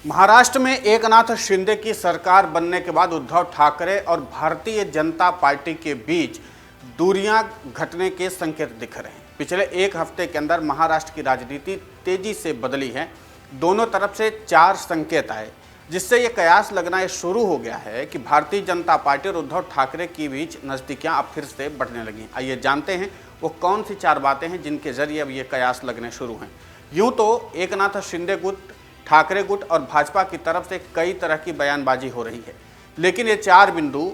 महाराष्ट्र में एकनाथ शिंदे की सरकार बनने के बाद उद्धव ठाकरे और भारतीय जनता पार्टी के बीच दूरियां घटने के संकेत दिख रहे हैं। पिछले एक हफ्ते के अंदर महाराष्ट्र की राजनीति तेजी से बदली है। दोनों तरफ से 4 संकेत आए, जिससे ये कयास लगना शुरू हो गया है कि भारतीय जनता पार्टी और उद्धव ठाकरे के बीच नज़दीकियां अब फिर से बढ़ने लगी। आइए जानते हैं वो कौन सी 4 बातें हैं जिनके जरिए अब ये कयास लगने शुरू हैं। यूँ तो एकनाथ शिंदे गुट, ठाकरे गुट और भाजपा की तरफ से कई तरह की बयानबाजी हो रही है, लेकिन ये 4 बिंदु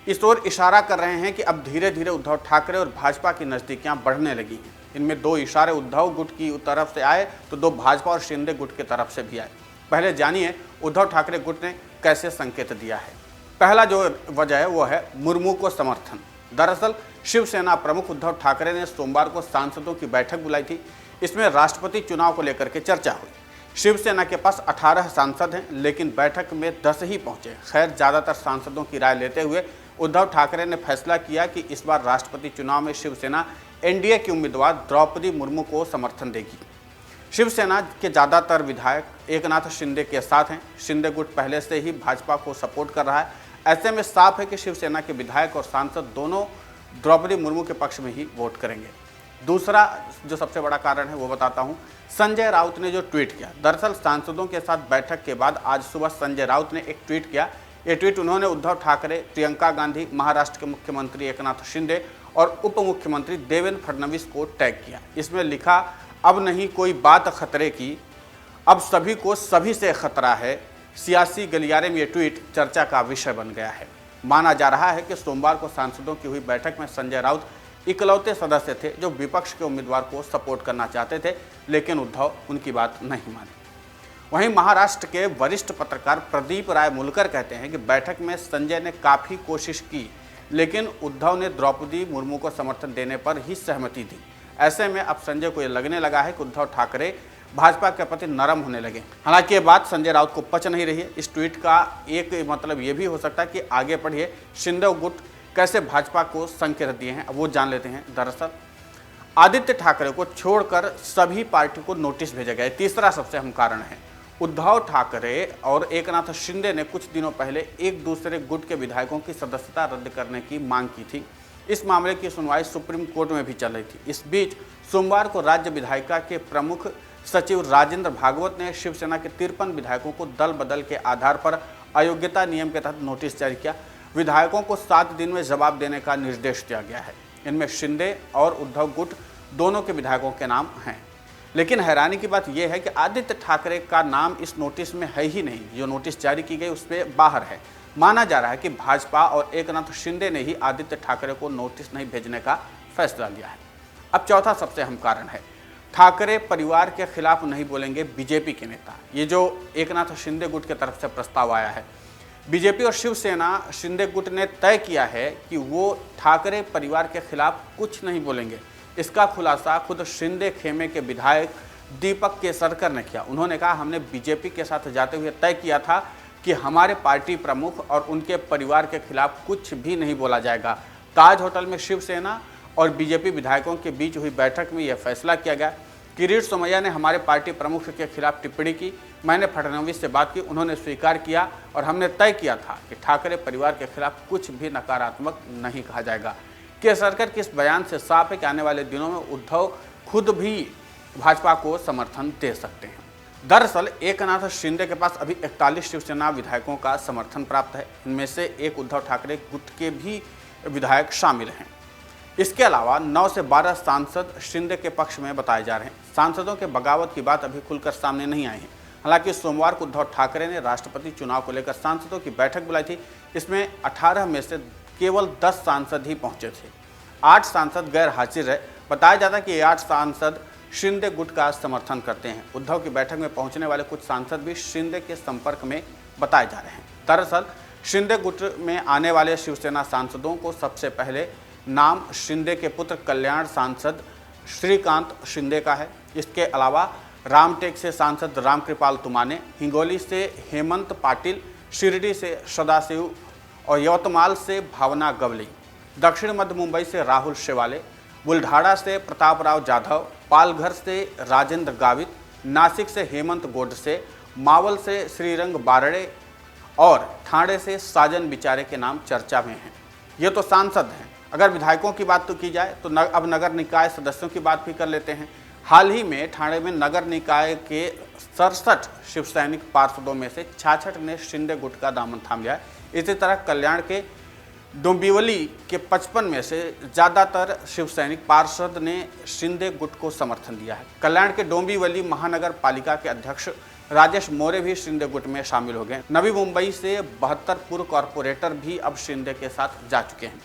इस ओर इशारा कर रहे हैं कि अब धीरे धीरे उद्धव ठाकरे और भाजपा की नज़दीकियां बढ़ने लगी हैं। इनमें 2 इशारे उद्धव गुट की तरफ से आए तो 2 भाजपा और शिंदे गुट की तरफ से भी आए। पहले जानिए उद्धव ठाकरे गुट ने कैसे संकेत दिया है। पहला जो वजह है वो है मुर्मू को समर्थन। दरअसल शिवसेना प्रमुख उद्धव ठाकरे ने सोमवार को सांसदों की बैठक बुलाई थी। इसमें राष्ट्रपति चुनाव को लेकर के चर्चा हुई। शिवसेना के पास 18 सांसद हैं, लेकिन बैठक में 10 ही पहुंचे। खैर, ज़्यादातर सांसदों की राय लेते हुए उद्धव ठाकरे ने फैसला किया कि इस बार राष्ट्रपति चुनाव में शिवसेना एनडीए की उम्मीदवार द्रौपदी मुर्मू को समर्थन देगी। शिवसेना के ज़्यादातर विधायक एकनाथ शिंदे के साथ हैं। शिंदे गुट पहले से ही भाजपा को सपोर्ट कर रहा है। ऐसे में साफ है कि शिवसेना के विधायक और सांसद दोनों द्रौपदी मुर्मू के पक्ष में ही वोट करेंगे। दूसरा जो सबसे बड़ा कारण है वो बताता हूँ। संजय राउत ने जो ट्वीट किया, दरअसल सांसदों के साथ बैठक के बाद आज सुबह संजय राउत ने एक ट्वीट किया। ये ट्वीट उन्होंने उद्धव ठाकरे, प्रियंका गांधी, महाराष्ट्र के मुख्यमंत्री एकनाथ शिंदे और उप मुख्यमंत्री देवेंद्र फडणवीस को टैग किया। इसमें लिखा, अब नहीं कोई बात खतरे की, अब सभी को सभी से खतरा है। सियासी गलियारे में ये ट्वीट चर्चा का विषय बन गया है। माना जा रहा है कि सोमवार को सांसदों की हुई बैठक में संजय राउत इकलौते सदस्य थे जो विपक्ष के उम्मीदवार को सपोर्ट करना चाहते थे, लेकिन उद्धव उनकी बात नहीं मानी। वहीं महाराष्ट्र के वरिष्ठ पत्रकार प्रदीप राय मुलकर कहते हैं कि बैठक में संजय ने काफ़ी कोशिश की, लेकिन उद्धव ने द्रौपदी मुर्मू को समर्थन देने पर ही सहमति दी। ऐसे में अब संजय को ये लगने लगा है कि उद्धव ठाकरे भाजपा के प्रति नरम होने लगे। हालांकि ये बात संजय राउत को पच नहीं रही है। इस ट्वीट का एक मतलब ये भी हो सकता है कि आगे पढ़िए शिंदे गुट कैसे भाजपा को संकेत दिए हैं, अब वो जान लेते हैं। दरअसल आदित्य ठाकरे को छोड़कर सभी पार्टी को नोटिस भेजा गया। तीसरा सबसे अहम कारण है, उद्धव ठाकरे और एकनाथ शिंदे ने कुछ दिनों पहले एक दूसरे गुट के विधायकों की सदस्यता रद्द करने की मांग की थी। इस मामले की सुनवाई सुप्रीम कोर्ट में भी चल रही थी। इस बीच सोमवार को राज्य विधायिका के प्रमुख सचिव राजेंद्र भागवत ने शिवसेना के 53 विधायकों को दल बदल के आधार पर अयोग्यता नियम के तहत नोटिस जारी किया। विधायकों को 7 दिन में जवाब देने का निर्देश दिया गया है। इनमें शिंदे और उद्धव गुट दोनों के विधायकों के नाम हैं, लेकिन हैरानी की बात यह है कि आदित्य ठाकरे का नाम इस नोटिस में है ही नहीं। जो नोटिस जारी की गई उस पर बाहर है। माना जा रहा है कि भाजपा और एकनाथ शिंदे ने ही आदित्य ठाकरे को नोटिस नहीं भेजने का फैसला लिया है। अब चौथा सबसे अहम कारण है, ठाकरे परिवार के खिलाफ नहीं बोलेंगे बीजेपी के नेता। ये जो एकनाथ शिंदे गुट की तरफ से प्रस्ताव आया है, बीजेपी और शिवसेना शिंदे गुट ने तय किया है कि वो ठाकरे परिवार के खिलाफ कुछ नहीं बोलेंगे। इसका खुलासा खुद शिंदे खेमे के विधायक दीपक केसरकर ने किया। उन्होंने कहा, हमने बीजेपी के साथ जाते हुए तय किया था कि हमारे पार्टी प्रमुख और उनके परिवार के खिलाफ कुछ भी नहीं बोला जाएगा। ताज होटल में शिवसेना और बीजेपी विधायकों के बीच हुई बैठक में यह फैसला किया गया। किरीट सोमैया ने हमारे पार्टी प्रमुख के खिलाफ टिप्पणी की। मैंने फडणवीस से बात की, उन्होंने स्वीकार किया और हमने तय किया था कि ठाकरे परिवार के खिलाफ कुछ भी नकारात्मक नहीं कहा जाएगा। केसरकर के इस बयान से साफ है कि आने वाले दिनों में उद्धव खुद भी भाजपा को समर्थन दे सकते हैं। दरअसल एकनाथ शिंदे के पास अभी 41 शिवसेना विधायकों का समर्थन प्राप्त है। इनमें से एक उद्धव ठाकरे गुट के भी विधायक शामिल हैं। इसके अलावा 9 से 12 सांसद शिंदे के पक्ष में बताए जा रहे हैं। सांसदों के बगावत की बात अभी खुलकर सामने नहीं आई है। हालांकि सोमवार को उद्धव ठाकरे ने राष्ट्रपति चुनाव को लेकर सांसदों की बैठक बुलाई थी। इसमें 18 में से केवल 10 सांसद ही पहुंचे थे। 8 सांसद गैर हाजिर रहे। बताया जाता है कि ये 8 सांसद शिंदे गुट का समर्थन करते हैं। उद्धव की बैठक में पहुंचने वाले कुछ सांसद भी शिंदे के संपर्क में बताए जा रहे हैं। दरअसल शिंदे गुट में आने वाले शिवसेना सांसदों को सबसे पहले नाम शिंदे के पुत्र कल्याण सांसद श्रीकांत शिंदे का है। इसके अलावा रामटेक से सांसद रामकृपाल तुमाने, हिंगोली से हेमंत पाटिल, शिरडी से सदाशिव और यवतमाल से भावना गवली, दक्षिण मध्य मुंबई से राहुल शेवाले, बुल्ढाड़ा से प्रतापराव जाधव, पालघर से राजेंद्र गावित, नासिक से हेमंत गोडसे मावल से श्रीरंग बारड़े और ठाणे से साजन बिचारे के नाम चर्चा में हैं। ये तो सांसद हैं। अगर विधायकों की बात तो की जाए तो अब नगर निकाय सदस्यों की बात भी कर लेते हैं। हाल ही में ठाणे में नगर निकाय के 67 शिव सैनिक पार्षदों में से 66 ने शिंदे गुट का दामन थाम लिया है। इसी तरह कल्याण के डोंबिवली के 55 में से ज़्यादातर शिव सैनिक पार्षद ने शिंदे गुट को समर्थन दिया है। कल्याण के डोंबिवली महानगर पालिका के अध्यक्ष राजेश मोरे भी शिंदे गुट में शामिल हो गए। नवी मुंबई से 72 पूर्व कॉरपोरेटर भी अब शिंदे के साथ जा चुके हैं।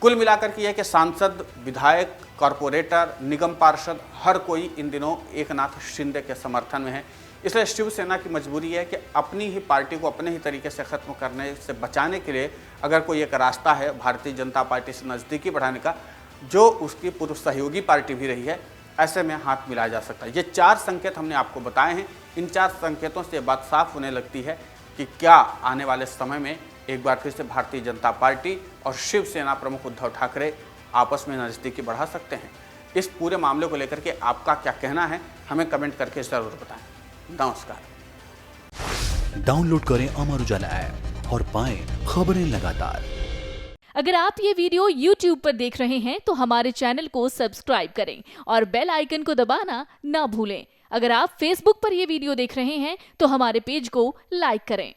कुल मिलाकर के यह कि सांसद, विधायक, कॉरपोरेटर, निगम पार्षद हर कोई इन दिनों एकनाथ शिंदे के समर्थन में है। इसलिए शिवसेना की मजबूरी है कि अपनी ही पार्टी को अपने ही तरीके से खत्म करने से बचाने के लिए अगर कोई एक रास्ता है भारतीय जनता पार्टी से नज़दीकी बढ़ाने का, जो उसकी पूर्व सहयोगी पार्टी भी रही है, ऐसे में हाथ मिलाया जा सकता है। ये 4 संकेत हमने आपको बताए हैं। इन 4 संकेतों से बात साफ होने लगती है कि क्या आने वाले समय में एक बार फिर से भारतीय जनता पार्टी और शिवसेना प्रमुख उद्धव ठाकरे आपस में नज़दीकी बढ़ा सकते हैं। इस पूरे मामले को लेकर के आपका क्या कहना है, हमें कमेंट करके ज़रूर बताएं। नमस्कार। डाउनलोड करें अमर उजाला ऐप और पाएं खबरें लगातार। अगर आप ये वीडियो YouTube पर देख रहे हैं तो हमारे चैनल को सब्सक्राइब करें और बेल आइकन को दबाना ना भूलें। अगर आप Facebook पर ये वीडियो देख रहे हैं तो हमारे पेज को लाइक करें।